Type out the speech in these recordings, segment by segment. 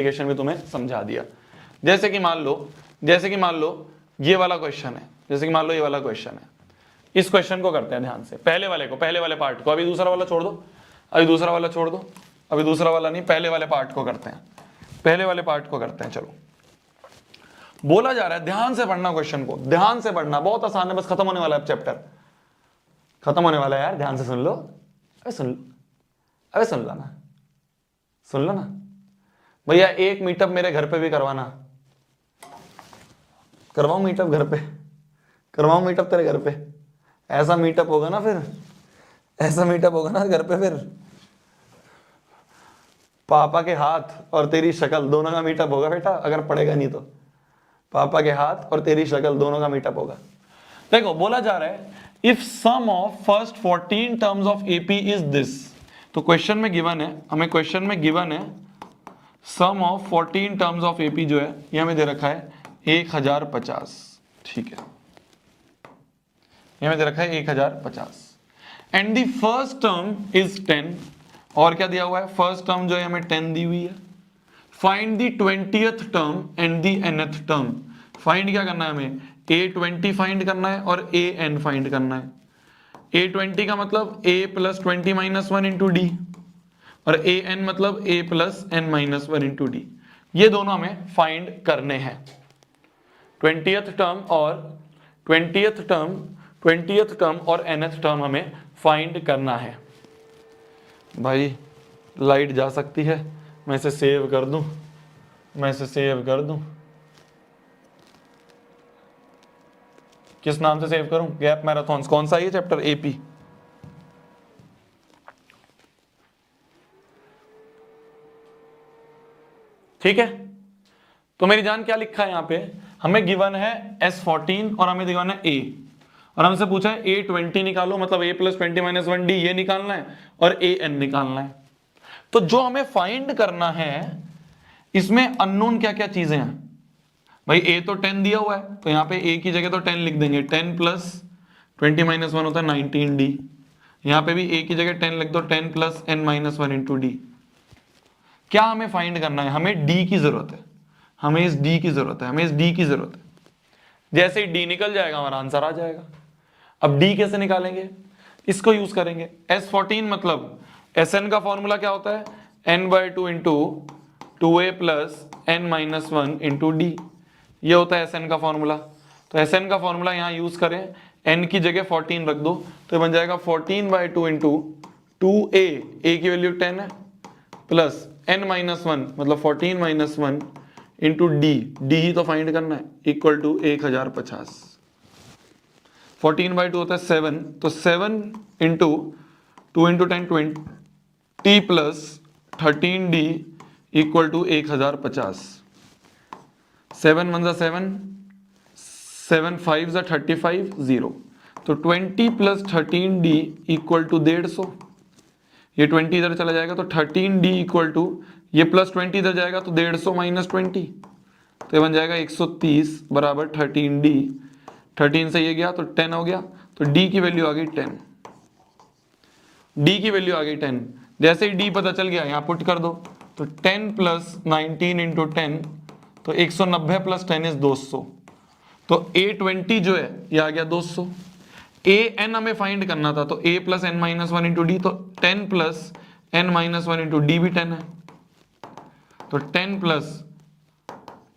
Application भी तुम्हें समझा दिया। जैसे कि मान लो ये वाला क्वेश्चन है, ये वाला क्वेश्चन है। इस क्वेश्चन को करते हैं ध्यान से, पहले वाले पार्ट को। अभी दूसरा वाला छोड़ दो, अभी दूसरा वाला नहीं, पहले वाले पार्ट को करते हैं। चलो, बोला जा रहा है, ध्यान से पढ़ना क्वेश्चन को, ध्यान से पढ़ना, बहुत आसान है, बस खत्म होने वाला है चैप्टर, खत्म होने वाला है यार, ध्यान से सुन लो। अबे सुन लो ना भैया। एक मीटअप मेरे घर पे भी करवाना, करवाऊं मीटअप घर पे, करवाऊं मीटअप तेरे घर पे। ऐसा मीटअप होगा ना घर पे, फिर पापा के हाथ और तेरी शक्ल दोनों का मीटअप होगा बेटा, अगर पढ़ेगा नहीं तो। पापा के हाथ और तेरी शक्ल दोनों का मीटअप होगा। देखो, बोला जा रहा है if some of first 14 terms of AP is this. तो क्वेश्चन में गिवन है some of 14 terms of AP जो है ये हमें दे रखा है 1050। ठीक है, ये हमें दे रखा है 1050 and the first term is 10। और क्या दिया हुआ है, फर्स्ट टर्म जो है हमें 10 दी हुई है। Find the 20th term and the nth term. Find क्या करना है हमें, a20 फाइंड करना है और an फाइंड करना है। a20 का मतलब a plus 20 minus 1 into D, और an मतलब a plus n minus 1 into D. ये दोनों हमें फाइंड करने हैं। 20th टर्म और nth टर्म हमें फाइंड करना है। भाई लाइट जा सकती है, मैं इसे सेव कर दूं, किस नाम से सेव करूं, गैप मैराथन। कौन सा ये चैप्टर, एपी। ठीक है, तो मेरी जान क्या लिखा है यहां पे, हमें गिवन है S14 और हमें गिवन है A, और हमसे पूछा है A20 निकालो, मतलब A प्लस 20 माइनस 1 D ये निकालना है और AN निकालना है। तो जो हमें फाइंड करना है इसमें अननोन क्या क्या चीजें हैं भाई। A तो 10 दिया हुआ है, तो यहाँ पे A की जगह तो 10 लिख देंगे, 10 प्लस 20 माइनस 1 होता है 19D। यहाँ पे भी A की जगह 10 लिख दो, 10 plus n minus 1 into D. क्या हमें फाइंड करना है, हमें D की जरूरत है, हमें इस D की जरूरत है। जैसे ही D निकल जाएगा हमारा आंसर आ जाएगा। अब D कैसे निकालेंगे, इसको यूज करेंगे। S14 मतलब Sn का फॉर्मूला क्या होता है, n/2 into 2a plus n minus 1 into D, ये होता है Sn का फॉर्मूला। तो Sn का फॉर्मूला यहाँ यूज करें, n की जगह 14 रख दो, तो ये बन जाएगा 14/2 इंटू 2a, a की वैल्यू 10 है, प्लस n माइनस 1 मतलब 14 माइनस 1 इंटू डी ही तो फाइंड करना है, इक्वल टू 1050। 14/2 होता है 7, तो 7 into 2 into 10 20 plus 13d equal to 1050। 7 1 7, 7 5 35, 0। तो 20 प्लस 13d इक्वल टू 150। ये 20 इधर चला जाएगा तो 13d इक्वल टू, ये प्लस 20 इधर जाएगा तो 150 माइनस 20, तो ये बन जाएगा 130 बराबर 13d। 13 से ये गया तो 10 हो गया, तो d की वैल्यू आ गई 10। d जैसे ही d पता चल गया यहाँ पुट कर दो, तो 10 प्लस 19 इंटू 10, तो 190 प्लस 10 इज 200। तो A20 जो है ये आ गया 200। an हमें फाइंड करना था, तो a plus n minus 1 into D, तो 10 plus n minus 1 into D भी 10 है, तो 10 plus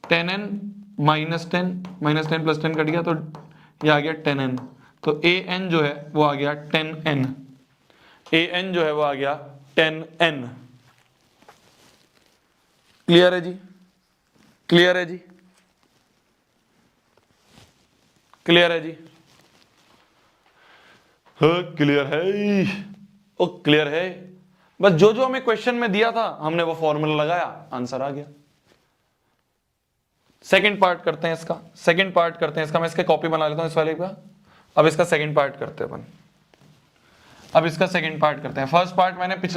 10n minus 10 plus 10 cut गया, तो ये आ गया 10n। तो an जो है वो आ गया 10n, क्लियर है जी, क्लियर है क्लियर है। बस जो हमें क्वेश्चन में दिया था हमने वो फॉर्मूला लगाया, आंसर आ गया। सेकंड पार्ट करते हैं इसका, मैं इसके कॉपी बना लेता हूं इस वाले का। अब इसका सेकंड पार्ट करते हैं अपन, फर्स्ट पार्ट मैंने पिछले